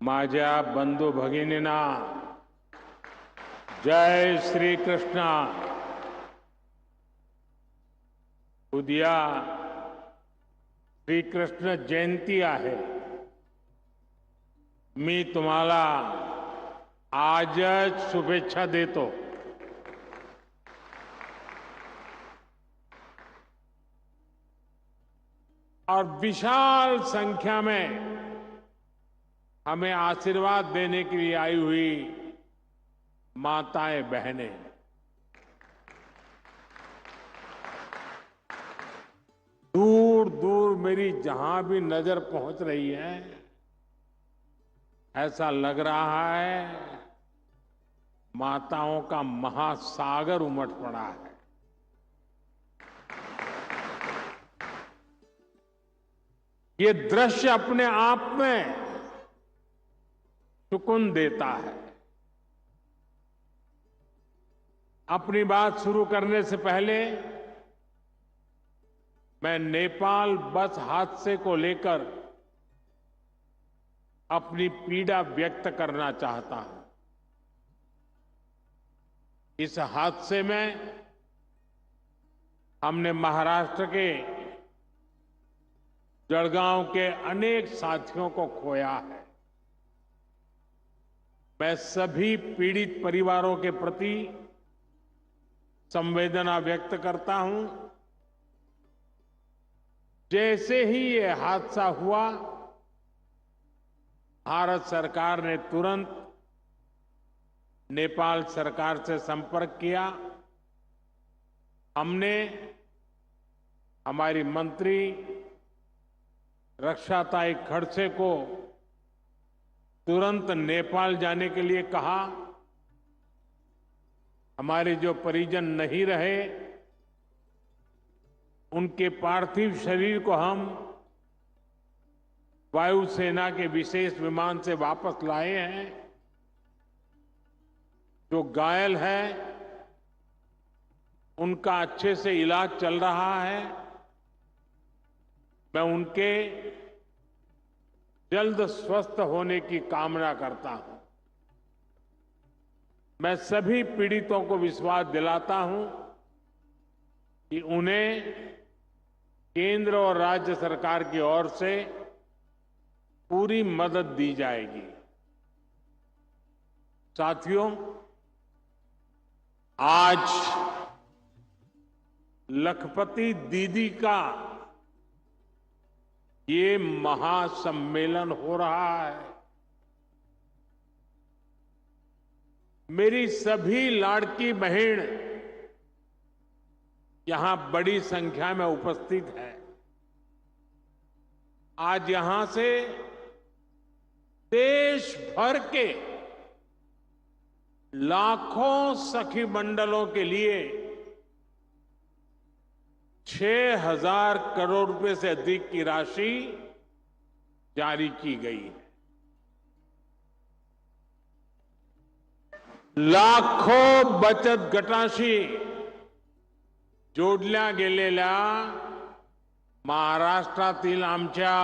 माझ्या बंधू भगिनींना, जय श्री कृष्ण. उद्या श्रीकृष्ण जयंती आहे. मी तुम्हाला आजच शुभेच्छा देतो. और विशाल संख्या में हमें आशीर्वाद देने के लिए आई हुई माताएं, बहनें, दूर दूर मेरी जहां भी नजर पहुंच रही है, ऐसा लग रहा है माताओं का महासागर उमड़ पड़ा है. ये दृश्य अपने आप में सुकून देता है. अपनी बात शुरू करने से पहले मैं नेपाल बस हादसे को लेकर अपनी पीड़ा व्यक्त करना चाहता हूं. इस हादसे में हमने महाराष्ट्र के जलगांव के अनेक साथियों को खोया है. मैं सभी पीड़ित परिवारों के प्रति संवेदना व्यक्त करता हूं. जैसे ही ये हादसा हुआ, भारत सरकार ने तुरंत नेपाल सरकार से संपर्क किया. हमने हमारी मंत्री रक्षाताई खड़से को तुरंत नेपाल जाने के लिए कहा. हमारे जो परिजन नहीं रहे, उनके पार्थिव शरीर को हम वायुसेना के विशेष विमान से वापस लाए हैं. जो घायल है उनका अच्छे से इलाज चल रहा है. मैं उनके जल्द स्वस्थ होने की कामना करता हूं. मैं सभी पीड़ितों को विश्वास दिलाता हूं कि उन्हें केंद्र और राज्य सरकार की ओर से पूरी मदद दी जाएगी. साथियों, आज लखपति दीदी का ये महासम्मेलन हो रहा है. मेरी सभी लाड़की बहन यहां बड़ी संख्या में उपस्थित है. आज यहां से देश भर के लाखों सखी मंडलों के लिए 6,000 करोड़ रुपए से अधिक की राशि जारी की गई है. लाखों बचत गटाशी जोडल्या गेलेल्या महाराष्ट्रातील आमच्या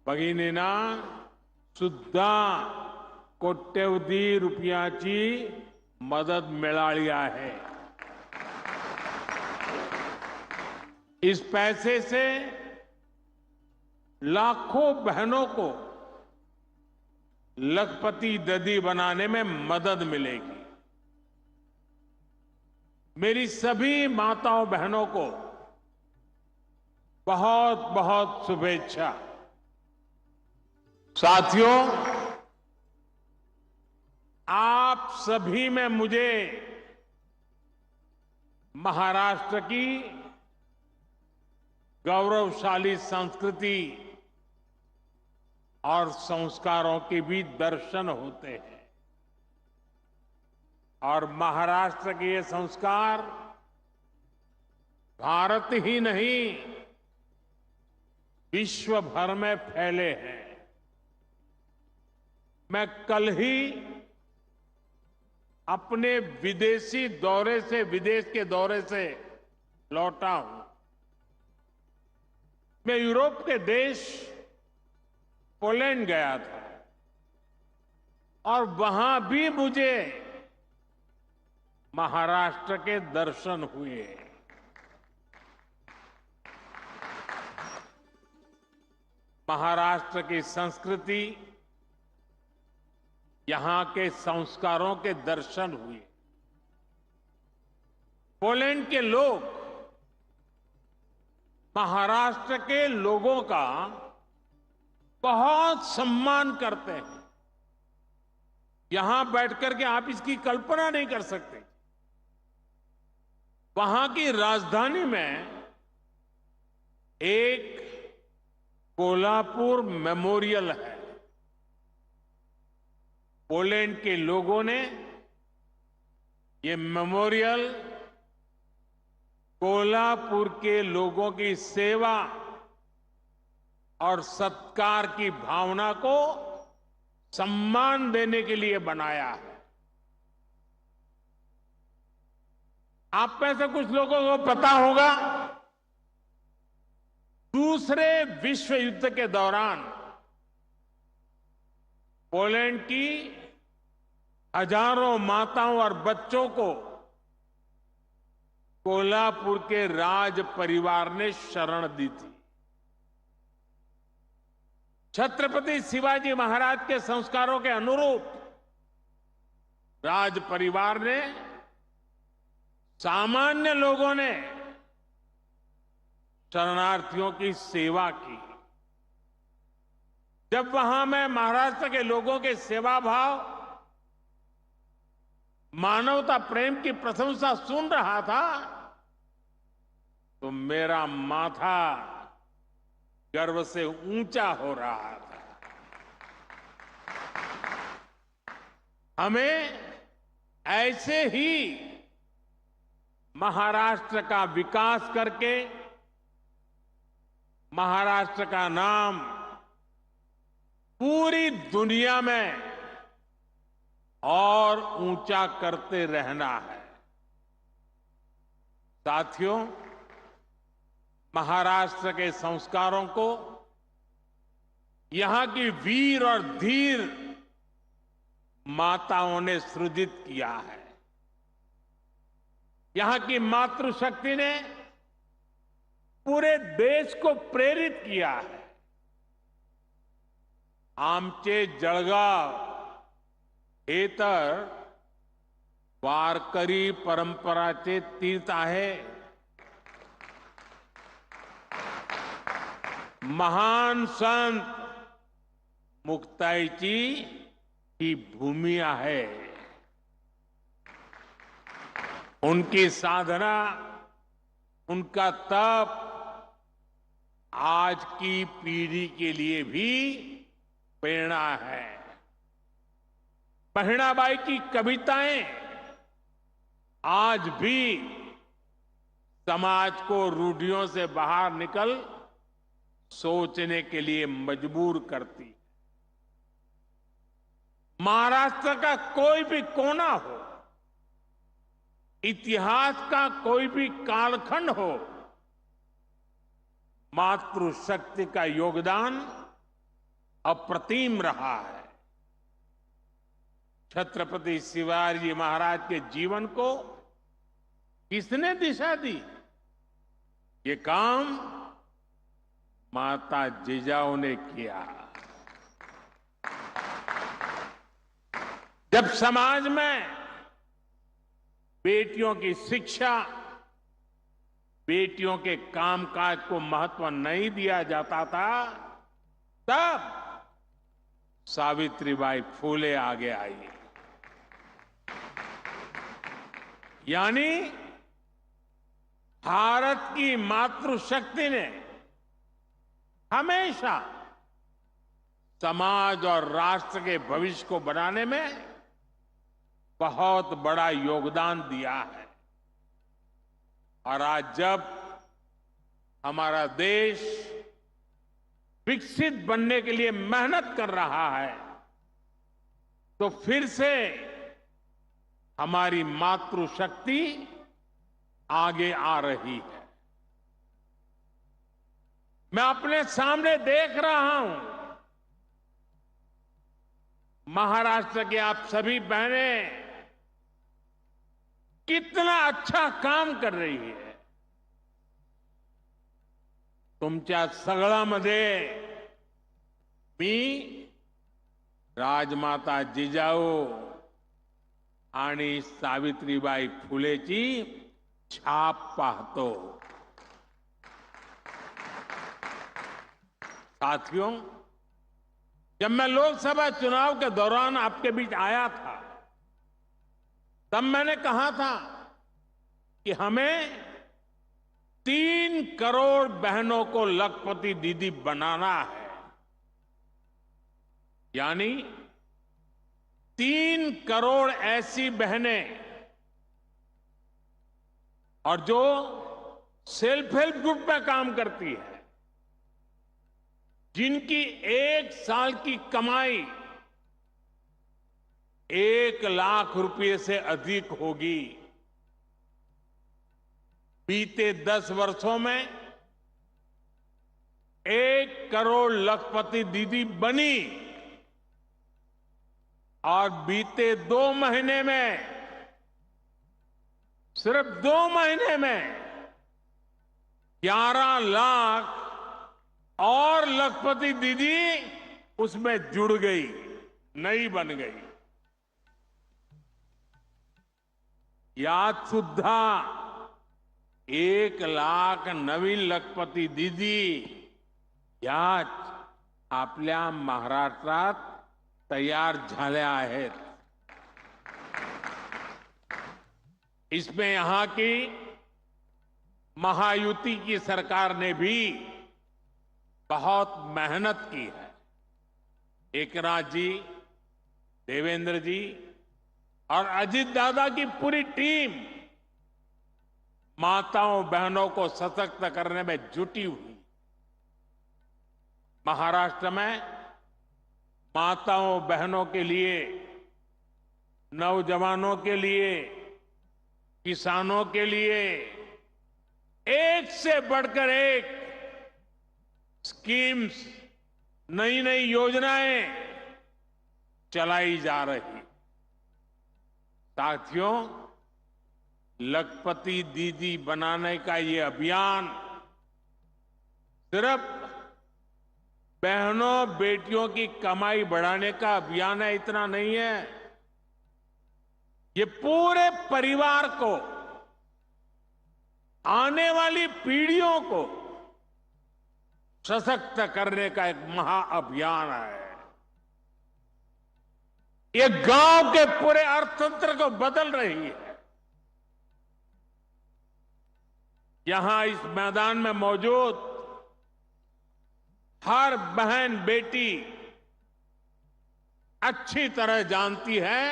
भगिनींना सुद्धा कोट्यवधी रुपयाची मदत मिळाली आहे. इस पैसे से लाखों बहनों को लखपति दीदी बनाने में मदद मिलेगी. मेरी सभी माताओं बहनों को बहुत बहुत शुभेच्छा. साथियों, आप सभी में मुझे महाराष्ट्र की गौरवशाली संस्कृति और संस्कारों के भी दर्शन होते हैं. और महाराष्ट्र के ये संस्कार भारत ही नहीं, विश्व भर में फैले हैं. मैं कल ही अपने विदेशी दौरे से, विदेश के दौरे से लौटा हूं. मैं यूरोप के देश पोलैंड गया था. और वहां भी मुझे महाराष्ट्र के दर्शन हुए। महाराष्ट्र की संस्कृति, यहां के संस्कारों के दर्शन हुए। पोलैंड के लोग महाराष्ट्र के लोगों का बहुत सम्मान करते हैं। यहां बैठकर के आप इसकी कल्पना नहीं कर सकते। वहां की राजधानी में एक कोल्हापुर मेमोरियल है। पोलैंड के लोगों ने ये मेमोरियल कोल्हापुर के लोगों की सेवा और सत्कार की भावना को सम्मान देने के लिए बनाया है। आप में से कुछ लोगों को पता होगा, दूसरे विश्व युद्ध के दौरान पोलैंड की हजारों माताओं और बच्चों को कोल्हापुर के राज परिवार ने शरण दी थी। छत्रपति शिवाजी महाराज के संस्कारों के अनुरूप राज परिवार ने, सामान्य लोगों ने शरणार्थियों की सेवा की। जब वहां मैं महाराष्ट्र के लोगों के सेवा भाव, मानवता प्रेम की प्रशंसा सुन रहा था तो मेरा माथा गर्व से ऊंचा हो रहा था। हमें ऐसे ही महाराष्ट्र का विकास करके महाराष्ट्र का नाम पूरी दुनिया में और ऊंचा करते रहना है। साथियों, महाराष्ट्र के संस्कारों को यहां की वीर और धीर माताओं ने सृजित किया है। यहां की मातृशक्ति ने पूरे देश को प्रेरित किया है। आमचे जळगाव हे तर वारकरी परंपराचे तीर्थ आहे। महान संत मुक्ताईची ही भूमि आहे। उनकी साधना, उनका तप आज की पीढ़ी के लिए भी प्रेरणा है। बहिणाबाई की कविताएं आज भी समाज को रूढ़ियों से बाहर निकल सोचने के लिए मजबूर करती। महाराष्ट्र का कोई भी कोना हो, इतिहास का कोई भी कालखंड हो, मातृशक्ति का योगदान अप्रतिम रहा है। छत्रपति शिवाजी महाराज के जीवन को किसने दिशा दी? ये काम माता जिजाऊ ने किया। जब समाज में बेटियों की शिक्षा, बेटियों के कामकाज को महत्व नहीं दिया जाता था, तब सावित्रीबाई फूले आगे आई। यानी भारत की मातृशक्ति ने हमेशा समाज और राष्ट्र के भविष्य को बनाने में बहुत बड़ा योगदान दिया है। और आज जब हमारा देश विकसित बनने के लिए मेहनत कर रहा है, तो फिर से हमारी मातृशक्ति आगे आ रही है। मैं अपने सामने देख रहा हूं, महाराष्ट्र के आप सभी बहनें कितना अच्छा काम कर रही है। तुमच्या सगळ्यामध्ये मी राजमाता जिजाऊ आणि सावित्रीबाई फुलेची छाप पाहतो। साथियों, जब मैं लोकसभा चुनाव के दौरान आपके बीच आया था, तब मैंने कहा था कि हमें 3 करोड़ बहनों को लखपति दीदी बनाना है, यानी 3 करोड़ ऐसी बहनें और जो सेल्फ हेल्प ग्रुप में काम करती है, जिनकी 1 साल की कमाई 1 लाख रुपए से अधिक होगी। बीते 10 वर्षों में 1 करोड़ लखपति दीदी बनी और बीते 2 महीने में, सिर्फ 2 महीने में 11 लाख और लखपति दीदी उसमें जुड़ गई, नई बन गई। यात सुद्धा 1 लाख नवीन लखपती दीदी याच आपल्या महाराष्ट्रात तयार झाल्या आहेत। इसमें यहां की महायुति की सरकार ने भी बहुत मेहनत की है। एकनाथ जी, देवेंद्र जी और अजित दादा की पूरी टीम माताओं बहनों को सशक्त करने में जुटी हुई। महाराष्ट्र में माताओं बहनों के लिए, नौजवानों के लिए, किसानों के लिए एक से बढ़कर एक स्कीम्स, नई नई योजनाएं चलाई जा रही। साथियों, लखपति दीदी बनाने का ये अभियान सिर्फ बहनों बेटियों की कमाई बढ़ाने का अभियान है, इतना नहीं है। ये पूरे परिवार को, आने वाली पीढ़ियों को सशक्त करने का एक महाअभियान है। ये गांव के पूरे अर्थतंत्र को बदल रही है। यहां इस मैदान में मौजूद हर बहन बेटी अच्छी तरह जानती है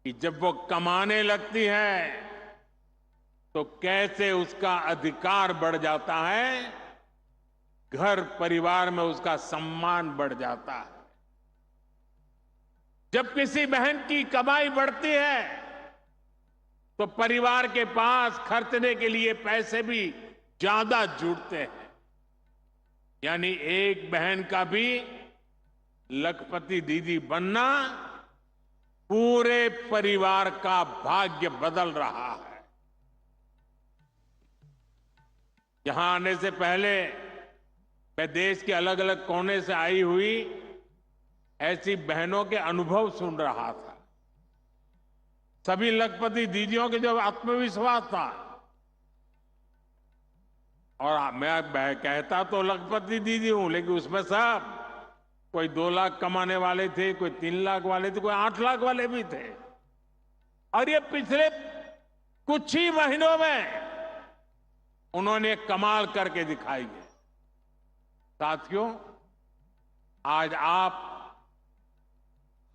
कि जब वो कमाने लगती है तो कैसे उसका अधिकार बढ़ जाता है, घर परिवार में उसका सम्मान बढ़ जाता है। जब किसी बहन की कमाई बढ़ती है तो परिवार के पास खर्चने के लिए पैसे भी ज्यादा जुड़ते हैं। यानी एक बहन का भी लखपति दीदी बनना पूरे परिवार का भाग्य बदल रहा है। यहां आने से पहले मैं देश के अलग अलग कोने से आई हुई ऐसी बहनों के अनुभव सुन रहा था। सभी लखपति दीदियों के जो आत्मविश्वास था, और मैं कहता तो लखपति दीदी हूं, लेकिन उसमें सब कोई 2 लाख कमाने वाले थे, कोई 3 लाख वाले थे, कोई 8 लाख वाले भी थे। और ये पिछले कुछ ही महीनों में उन्होंने कमाल करके दिखाई है। साथियों, आज आप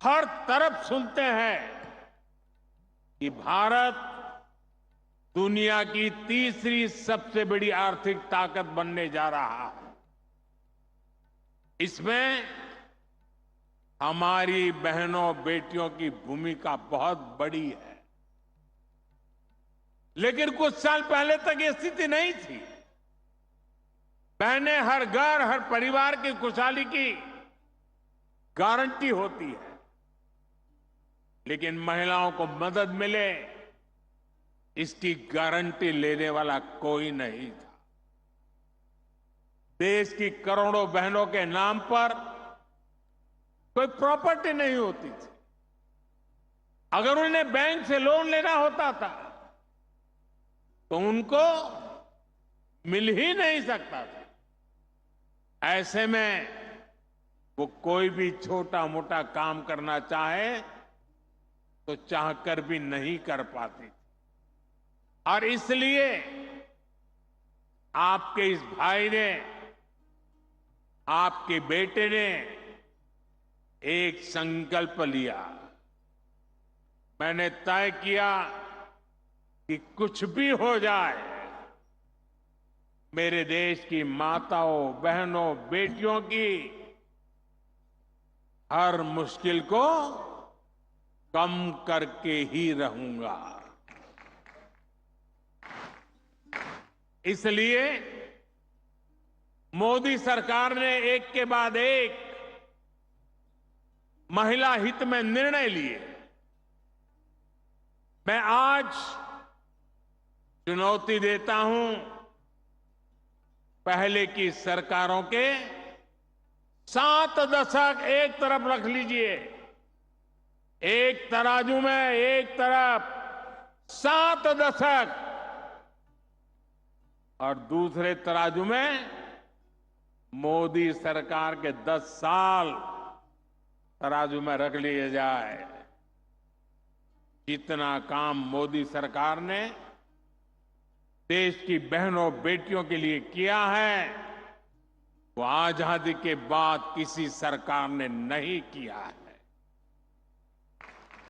हर तरफ सुनते हैं कि भारत दुनिया की तीसरी सबसे बड़ी आर्थिक ताकत बनने जा रहा है। इसमें हमारी बहनों बेटियों की भूमिका बहुत बड़ी है। लेकिन कुछ साल पहले तक ये स्थिति नहीं थी। बहनें हर घर, हर परिवार की खुशहाली की गारंटी होती है, लेकिन महिलाओं को मदद मिले इसकी गारंटी लेने वाला कोई नहीं था। देश की करोड़ों बहनों के नाम पर कोई प्रॉपर्टी नहीं होती थी। अगर उन्हें बैंक से लोन लेना होता था तो उनको मिल ही नहीं सकता था। ऐसे में वो कोई भी छोटा मोटा काम करना चाहे तो चाहकर भी नहीं कर पाती। और इसलिए आपके इस भाई ने, आपके बेटे ने एक संकल्प लिया। मैंने तय किया कि कुछ भी हो जाए, मेरे देश की माताओं, बहनों, बेटियों की हर मुश्किल को कम करके ही रहूंगा। इसलिए मोदी सरकार ने एक के बाद एक महिला हित में निर्णय लिए। मैं आज चुनौती देता हूं पहले की सरकारों के 7 दशक एक तरफ रख लीजिए। एक तराजू में एक तरफ 7 दशक और दूसरे तराजू में मोदी सरकार के 10 साल तराजू में रख लिए जाए। जितना काम मोदी सरकार ने देश की बहनों बेटियों के लिए किया है वो आजादी के बाद किसी सरकार ने नहीं किया है।